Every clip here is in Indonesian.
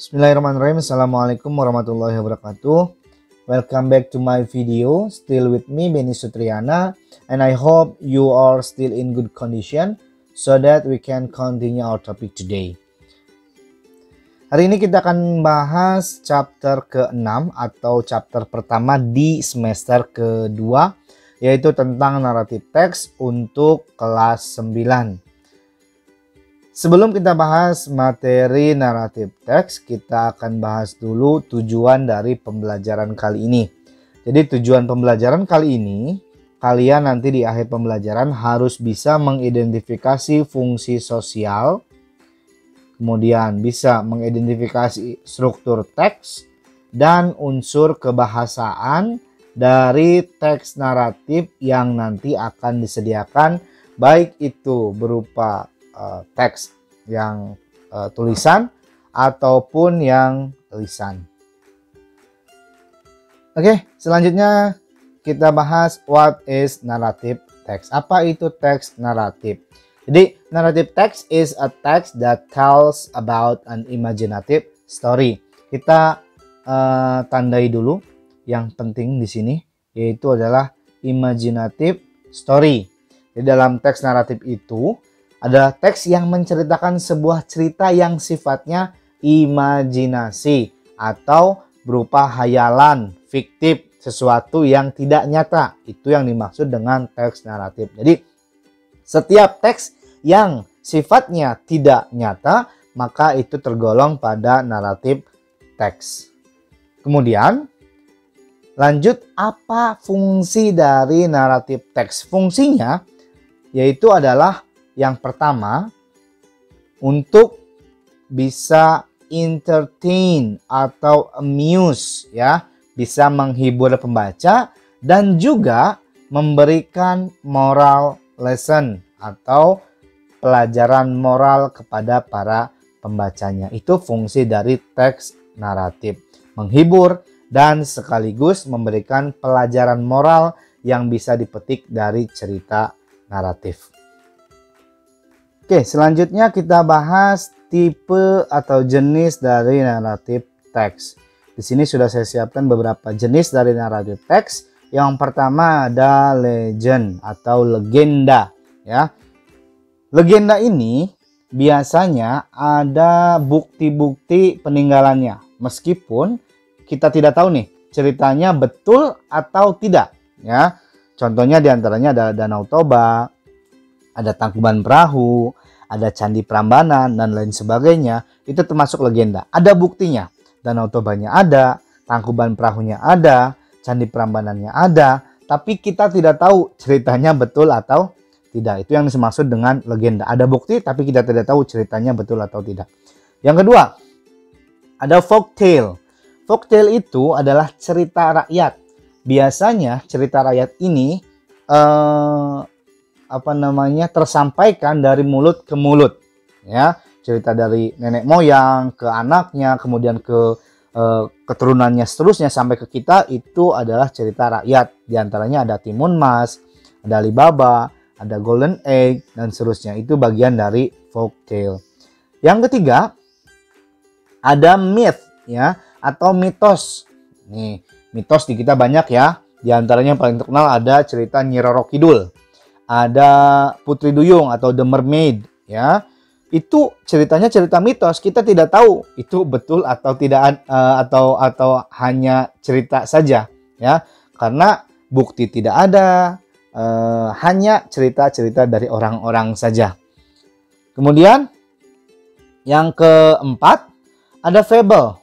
Bismillahirrahmanirrahim. Assalamualaikum warahmatullahi wabarakatuh. Welcome back to my video. Still with me, Benny Sutriana, and I hope you are still in good condition so that we can continue our topic today. Hari ini kita akan bahas chapter ke-6 atau chapter pertama di semester kedua, yaitu tentang naratif teks untuk kelas 9. Sebelum kita bahas materi naratif teks, kita akan bahas dulu tujuan dari pembelajaran kali ini. Jadi tujuan pembelajaran kali ini, kalian nanti di akhir pembelajaran harus bisa mengidentifikasi fungsi sosial, kemudian bisa mengidentifikasi struktur teks dan unsur kebahasaan dari teks naratif yang nanti akan disediakan, baik itu berupa teks yang tulisan ataupun yang lisan. Oke, selanjutnya kita bahas what is narrative text. Apa itu teks naratif? Jadi, narrative text is a text that tells about an imaginative story. Kita tandai dulu yang penting di sini, yaitu adalah imaginative story. Di dalam teks naratif itu adalah teks yang menceritakan sebuah cerita yang sifatnya imajinasi atau berupa hayalan, fiktif, sesuatu yang tidak nyata. Itu yang dimaksud dengan teks naratif. Jadi, setiap teks yang sifatnya tidak nyata, maka itu tergolong pada naratif teks. Kemudian, lanjut, apa fungsi dari naratif teks? Fungsinya yaitu adalah yang pertama, untuk bisa entertain atau amuse, ya, bisa menghibur pembaca dan juga memberikan moral lesson atau pelajaran moral kepada para pembacanya. Itu fungsi dari teks naratif, menghibur dan sekaligus memberikan pelajaran moral yang bisa dipetik dari cerita naratif. Oke, selanjutnya kita bahas tipe atau jenis dari naratif teks. Di sini sudah saya siapkan beberapa jenis dari naratif teks. Yang pertama ada legend atau legenda, ya. Legenda ini biasanya ada bukti-bukti peninggalannya, meskipun kita tidak tahu nih ceritanya betul atau tidak, ya. Contohnya diantaranya ada Danau Toba, ada Tangkuban Perahu, ada Candi Prambanan, dan lain sebagainya. Itu termasuk legenda. Ada buktinya. Danau Tobanya ada, Tangkuban Perahunya ada, Candi Prambanannya ada, tapi kita tidak tahu ceritanya betul atau tidak. Itu yang dimaksud dengan legenda. Ada bukti, tapi kita tidak tahu ceritanya betul atau tidak. Yang kedua, ada folktale. Folktale itu adalah cerita rakyat. Biasanya cerita rakyat ini tersampaikan dari mulut ke mulut, ya, cerita dari nenek moyang ke anaknya, kemudian ke keturunannya seterusnya sampai ke kita. Itu adalah cerita rakyat. Di antaranya ada Timun Mas, ada Alibaba, ada Golden Egg, dan seterusnya. Itu bagian dari folktale. Yang ketiga ada myth, ya, atau mitos. Nih, mitos di kita banyak, ya. Di antaranya yang paling terkenal ada cerita Nyi Roro Kidul. Ada Putri Duyung atau The Mermaid, ya. Itu ceritanya cerita mitos. Kita tidak tahu itu betul atau tidak, atau hanya cerita saja, ya. Karena bukti tidak ada, hanya cerita-cerita dari orang-orang saja. Kemudian yang keempat ada fable.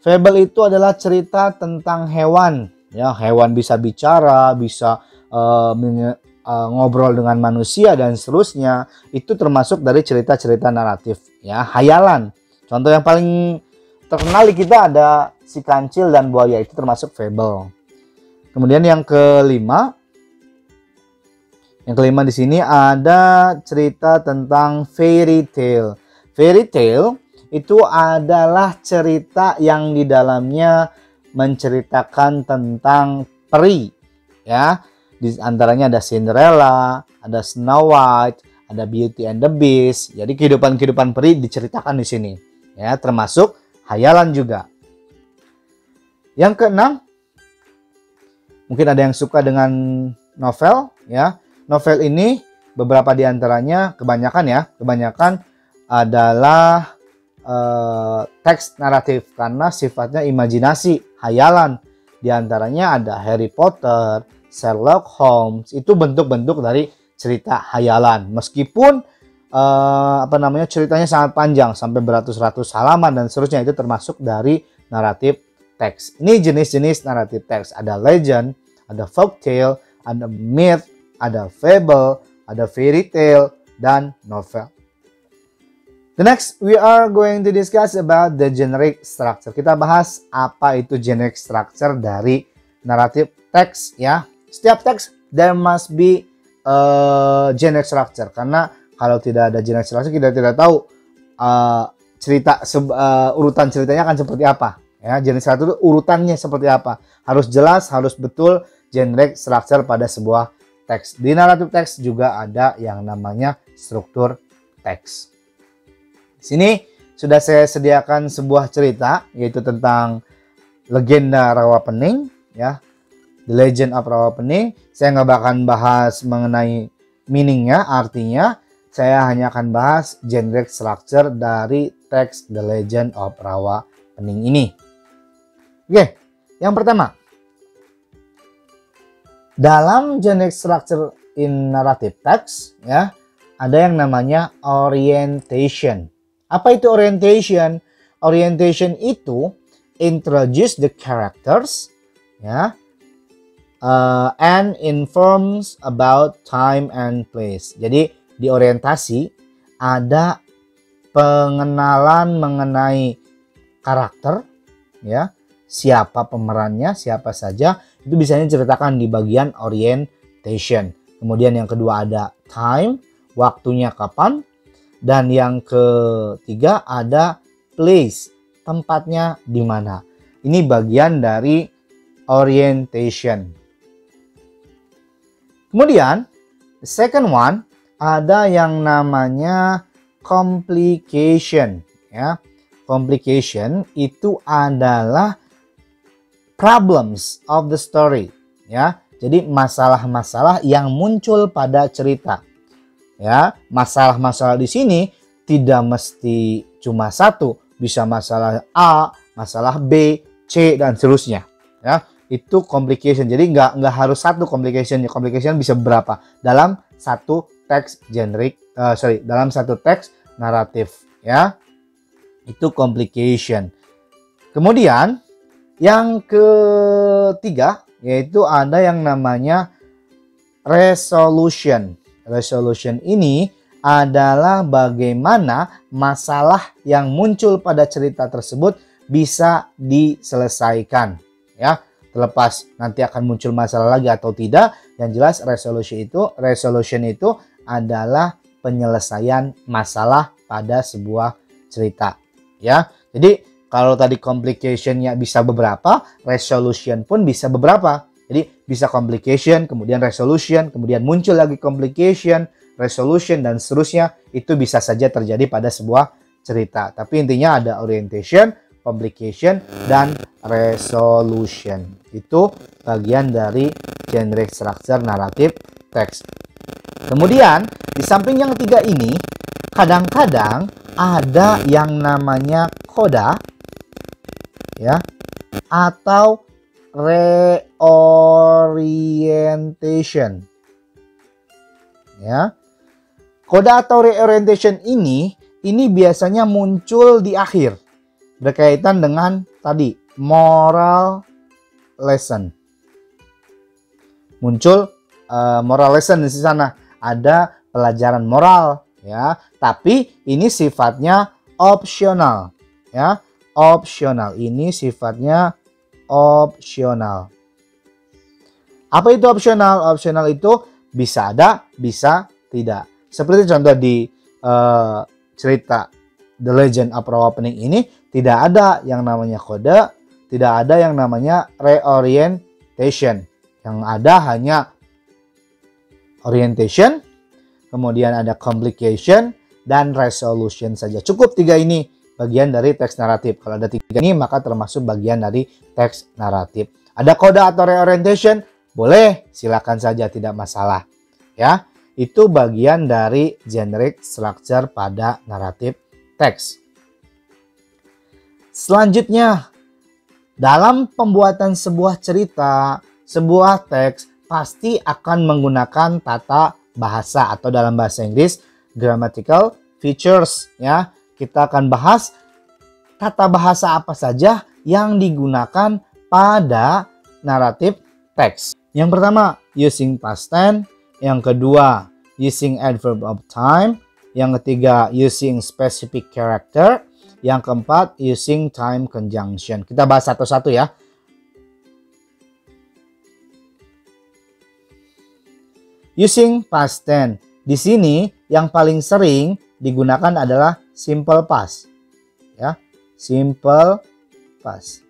Fable itu adalah cerita tentang hewan, ya. Hewan bisa bicara, bisa ngobrol dengan manusia dan seterusnya. Itu termasuk dari cerita-cerita naratif, ya, hayalan. Contoh yang paling terkenal di kita ada Si Kancil dan Buaya, itu termasuk fable. Kemudian yang kelima di sini ada cerita tentang fairy tale. Fairy tale itu adalah cerita yang di dalamnya menceritakan tentang peri, ya. Di antaranya ada Cinderella, ada Snow White, ada Beauty and the Beast. Jadi kehidupan peri diceritakan di sini, ya, termasuk hayalan juga. Yang keenam, mungkin ada yang suka dengan novel, ya. Novel ini beberapa di antaranya, kebanyakan adalah teks naratif karena sifatnya imajinasi, hayalan. Di antaranya ada Harry Potter, Sherlock Holmes, itu bentuk-bentuk dari cerita hayalan. Meskipun ceritanya sangat panjang sampai beratus-ratus halaman dan seterusnya, itu termasuk dari naratif teks. Ini jenis-jenis naratif teks. Ada legend, ada folktale, ada myth, ada fable, ada fairy tale, dan novel. The next, we are going to discuss about the generic structure. Kita bahas apa itu generic structure dari naratif teks, ya. Setiap teks there must be generic structure, karena kalau tidak ada generic structure kita tidak tahu urutan ceritanya akan seperti apa, ya. Generic structure itu urutannya seperti apa, harus jelas, harus betul generic structure pada sebuah teks. Di naratif teks juga ada yang namanya struktur teks. Di sini sudah saya sediakan sebuah cerita, yaitu tentang legenda Rawapening, ya. The Legend of Rawapening. Saya nggak akan bahas mengenai meaningnya, artinya. Saya hanya akan bahas generic structure dari teks The Legend of Rawapening ini. Oke, yang pertama. Dalam generic structure in narrative text, ya, ada yang namanya orientation. Apa itu orientation? Orientation itu introduce the characters, ya, and informs about time and place. Jadi di orientasi ada pengenalan mengenai karakter, ya, siapa pemerannya, siapa saja, itu biasanya diceritakan di bagian orientation. Kemudian yang kedua ada time, waktunya kapan. Dan yang ketiga ada place, tempatnya di mana. Ini bagian dari orientation. Kemudian, the second one, ada yang namanya complication, ya. Complication itu adalah problems of the story, ya. Jadi masalah-masalah yang muncul pada cerita. Ya, masalah-masalah di sini tidak mesti cuma satu, bisa masalah A, masalah B, C, dan seterusnya. Ya, itu complication. Jadi nggak harus satu complication. Complication bisa berapa dalam satu teks dalam satu teks naratif. Ya, itu complication. Kemudian yang ketiga yaitu ada yang namanya resolution. Resolution ini adalah bagaimana masalah yang muncul pada cerita tersebut bisa diselesaikan, ya. Terlepas nanti akan muncul masalah lagi atau tidak, yang jelas resolution itu adalah penyelesaian masalah pada sebuah cerita, ya. Jadi kalau tadi complication-nya bisa beberapa, resolution pun bisa beberapa. Jadi bisa complication, kemudian resolution, kemudian muncul lagi complication, resolution, dan seterusnya. Itu bisa saja terjadi pada sebuah cerita. Tapi intinya ada orientation, complication, dan resolution. Itu bagian dari generic structure naratif text. Kemudian di samping yang tiga ini, kadang-kadang ada yang namanya coda, ya, atau reorientation, ya. Coda atau reorientation ini biasanya muncul di akhir, berkaitan dengan tadi moral lesson. Muncul moral lesson di sana, ada pelajaran moral, ya. Tapi ini sifatnya opsional, ya. Opsional, ini sifatnya opsional. Apa itu opsional? Opsional itu bisa ada, bisa tidak. Seperti contoh di cerita The Legend of Rawapening ini, tidak ada yang namanya kode, tidak ada yang namanya reorientation. Yang ada hanya orientation, kemudian ada complication, dan resolution saja. Cukup tiga ini bagian dari teks naratif. Kalau ada 3 ini maka termasuk bagian dari teks naratif. Ada kode atau reorientation? Boleh, silakan saja, tidak masalah. Ya, itu bagian dari generic structure pada naratif teks. Selanjutnya, dalam pembuatan sebuah cerita, sebuah teks pasti akan menggunakan tata bahasa atau dalam bahasa Inggris grammatical features ya. Kita akan bahas tata bahasa apa saja yang digunakan pada naratif teks. Yang pertama, using past tense. Yang kedua, using adverb of time. Yang ketiga, using specific character. Yang keempat, using time conjunction. Kita bahas satu-satu ya. Using past tense. Di sini yang paling sering digunakan adalah simple past. Ya, simple past.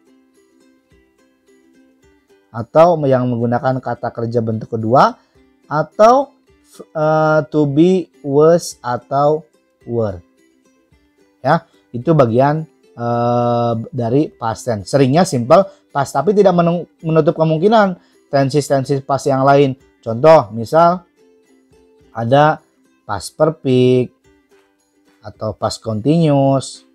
Atau yang menggunakan kata kerja bentuk kedua, atau to be, was, atau were. Ya, itu bagian dari past tense. Seringnya simple past, tapi tidak menutup kemungkinan tenses past yang lain. Contoh, misal ada past perfect atau past continuous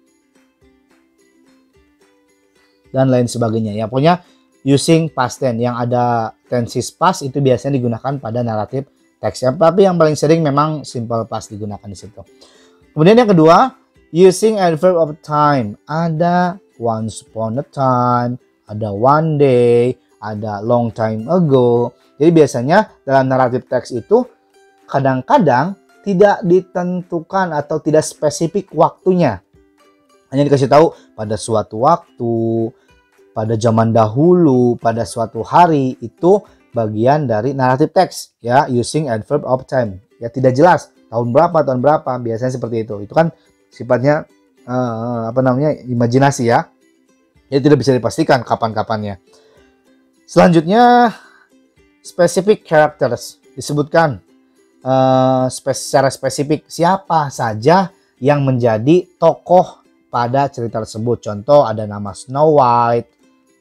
dan lain sebagainya. Ya, pokoknya using past tense yang ada tenses past itu biasanya digunakan pada naratif teks. Tapi yang paling sering memang simple past digunakan di situ. Kemudian yang kedua, using adverb of time. Ada once upon a time, ada one day, ada long time ago. Jadi biasanya dalam naratif teks itu kadang-kadang tidak ditentukan atau tidak spesifik waktunya. Hanya dikasih tahu pada suatu waktu, pada zaman dahulu, pada suatu hari. Itu bagian dari naratif teks ya, using adverb of time. Ya, tidak jelas tahun berapa, biasanya seperti itu. Itu kan sifatnya imajinasi ya. Jadi tidak bisa dipastikan kapan-kapannya. Selanjutnya, specific characters. Disebutkan secara spesifik siapa saja yang menjadi tokoh pada cerita tersebut. Contoh, ada nama Snow White,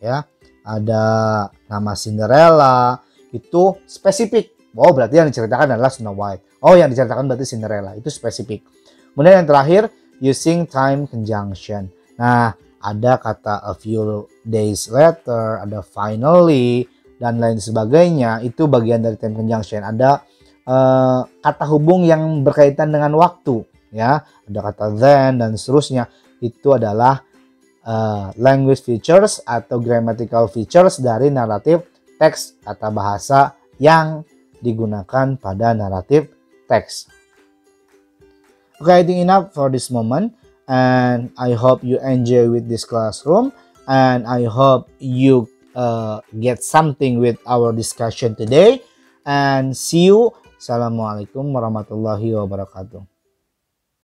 ya, ada nama Cinderella. Itu spesifik. Oh, berarti yang diceritakan adalah Snow White. Oh, yang diceritakan berarti Cinderella. Itu spesifik. Kemudian yang terakhir, using time conjunction. Nah, ada kata a few days later, ada finally, dan lain sebagainya. Itu bagian dari time conjunction. Ada kata hubung yang berkaitan dengan waktu, ya. Ada kata then dan seterusnya. Itu adalah language features atau grammatical features dari naratif teks, kata bahasa yang digunakan pada naratif teks. Okay, I think enough for this moment, and I hope you enjoy with this classroom, and I hope you get something with our discussion today, and see you. Assalamualaikum warahmatullahi wabarakatuh.